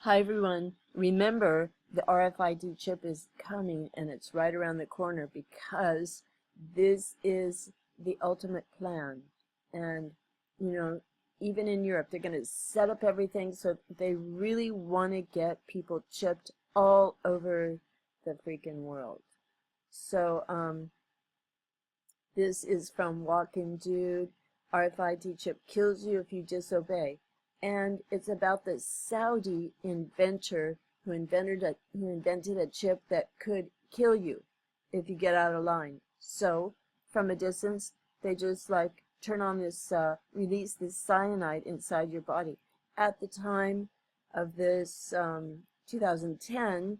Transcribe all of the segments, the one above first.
Hi everyone. Remember, the RFID chip is coming and it's right around the corner because this is the ultimate plan. And, even in Europe, they're going to set up everything so they really want to get people chipped all over the freaking world. So, this is from Walking Dude. RFID chip kills you if you disobey. And it's about the Saudi inventor who invented a chip that could kill you if you get out of line. So, from a distance, they just turn on this, release this cyanide inside your body. At the time of this 2010,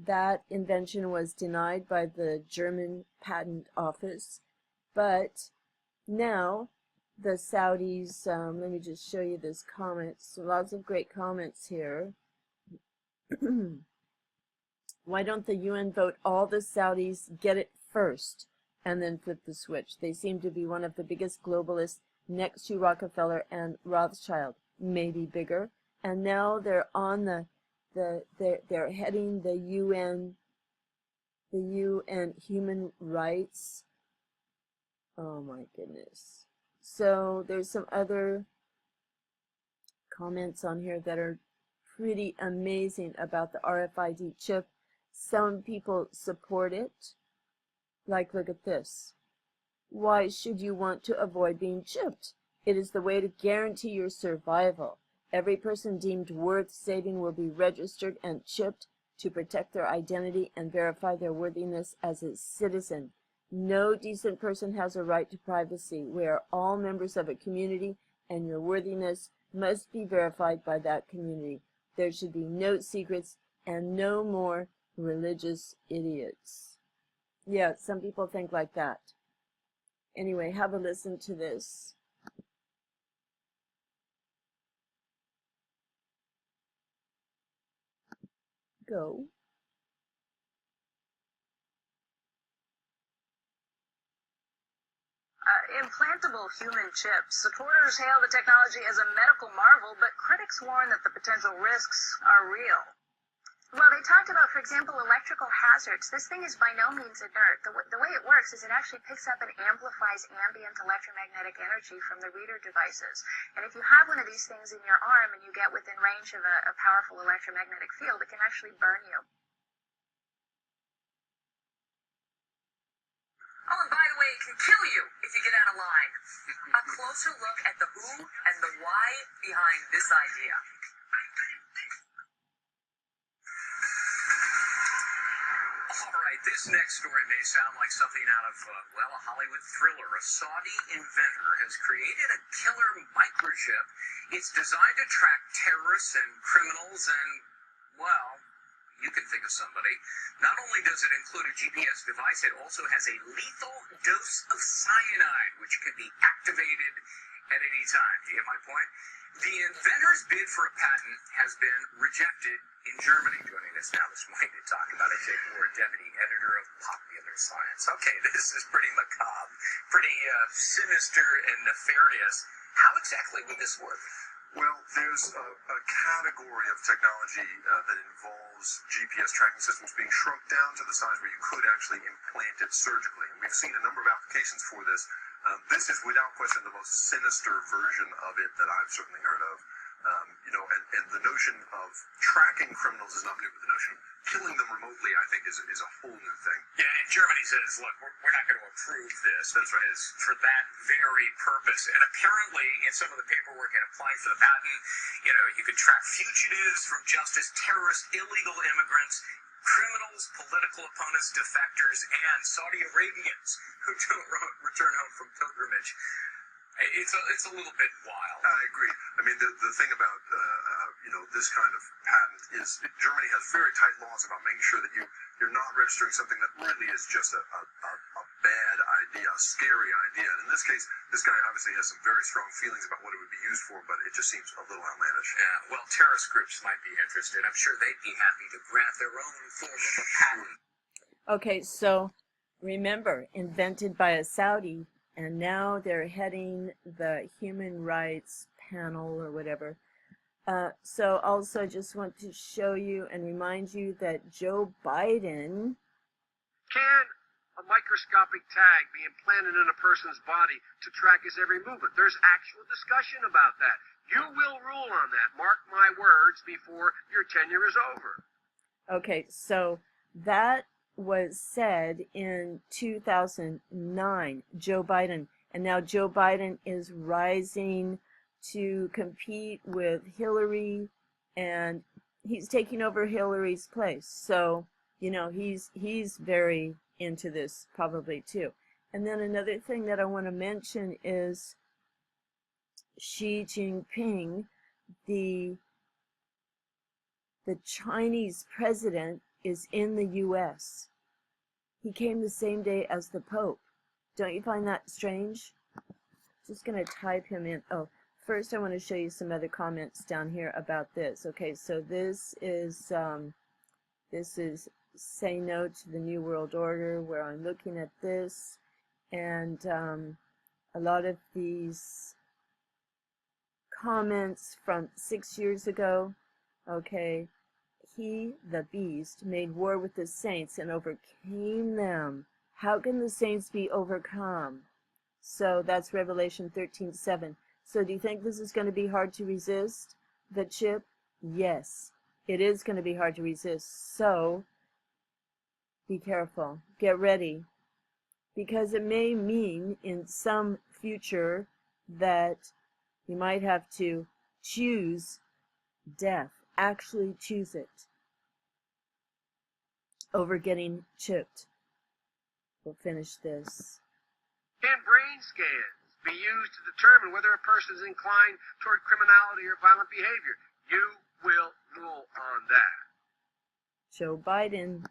that invention was denied by the German Patent Office. But now the Saudis, let me just show you this comments. Lots of great comments here. Why don't the UN vote all the Saudis get it first and then flip the switch? They seem to be one of the biggest globalists next to Rockefeller and Rothschild, maybe bigger. And now they're on they're heading the UN human rights. Oh my goodness. So there's some other comments on here that are pretty amazing about the RFID chip. Some people support it. Look at this. Why should you want to avoid being chipped? It is the way to guarantee your survival. Every person deemed worth saving will be registered and chipped to protect their identity and verify their worthiness as a citizen. No decent person has a right to privacy. We are all members of a community, and your worthiness must be verified by that community. There should be no secrets and no more religious idiots. Yeah, some people think like that. Anyway, have a listen to this. Go. Implantable human chips. Supporters hail the technology as a medical marvel, but critics warn that the potential risks are real. Well, they talked about, for example, electrical hazards. This thing is by no means inert. The way it works is it actually picks up and amplifies ambient electromagnetic energy from the reader devices. And if you have one of these things in your arm and you get within range of a powerful electromagnetic field, it can actually burn you. Oh, and by the way, it can kill you if you get out of line. A closer look at the who and the why behind this idea. All right, this next story may sound like something out of, a Hollywood thriller. A Saudi inventor has created a killer microchip. It's designed to track terrorists and criminals and, you can think of somebody. Not only does it include a GPS device, it also has a lethal dose of cyanide, which can be activated at any time. Do you get my point? The inventor's bid for a patent has been rejected in Germany. Joining us now this morning to talk about it, Jake Moore, deputy editor of Popular Science. Okay, this is pretty macabre, pretty sinister and nefarious. How exactly would this work? Well, there's a category of technology that involves GPS tracking systems being shrunk down to the size where you could actually implant it surgically. And we've seen a number of applications for this. This is without question the most sinister version of it that I've certainly heard of. And the notion of tracking criminals is not new, but the notion of killing them remotely, I think, is a whole new thing. Yeah, and Germany says, look, we're not going to approve this. That's right. For that very purpose. And apparently, in some of the paperwork in applying for the patent, you could track fugitives from justice, terrorists, illegal immigrants, criminals, political opponents, defectors, and Saudi Arabians who don't return home from pilgrimage. It's a little bit wild. I agree. I mean, the thing about this kind of patent is Germany has very tight laws about making sure that you're not registering something that really is just a bad idea, a scary idea. And in this case, this guy obviously has some very strong feelings about what it would be used for, but it just seems a little outlandish. Yeah, well, terrorist groups might be interested. I'm sure they'd be happy to grant their own form of a patent. Okay, so remember, invented by a Saudi, and now they're heading the human rights panel or whatever. So also just want to show you and remind you that Joe Biden. Can a microscopic tag be implanted in a person's body to track his every movement? There's actual discussion about that. You will rule on that. Mark my words before your tenure is over. Okay, so that was said in 2009, Joe Biden. And now Joe Biden is rising to compete with Hillary, and he's taking over Hillary's place. So, you know, he's very into this probably too. And then another thing that I want to mention is Xi Jinping, the Chinese president, is in the U.S. He came the same day as the Pope. Don't you find that strange? Just going to type him in. Oh, first I want to show you some other comments down here about this. Okay, so this is Say No to the New World Order, where I'm looking at this, and a lot of these comments from 6 years ago. Okay, he, the beast, made war with the saints and overcame them. How can the saints be overcome? So that's Revelation 13:7. So do you think this is going to be hard to resist, the chip? Yes, it is going to be hard to resist. So be careful. Get ready. Because it may mean in some future that you might have to choose death. Actually choose it over getting chipped. We'll finish this. Can brain scans be used to determine whether a person is inclined toward criminality or violent behavior? You will rule on that. Joe Biden.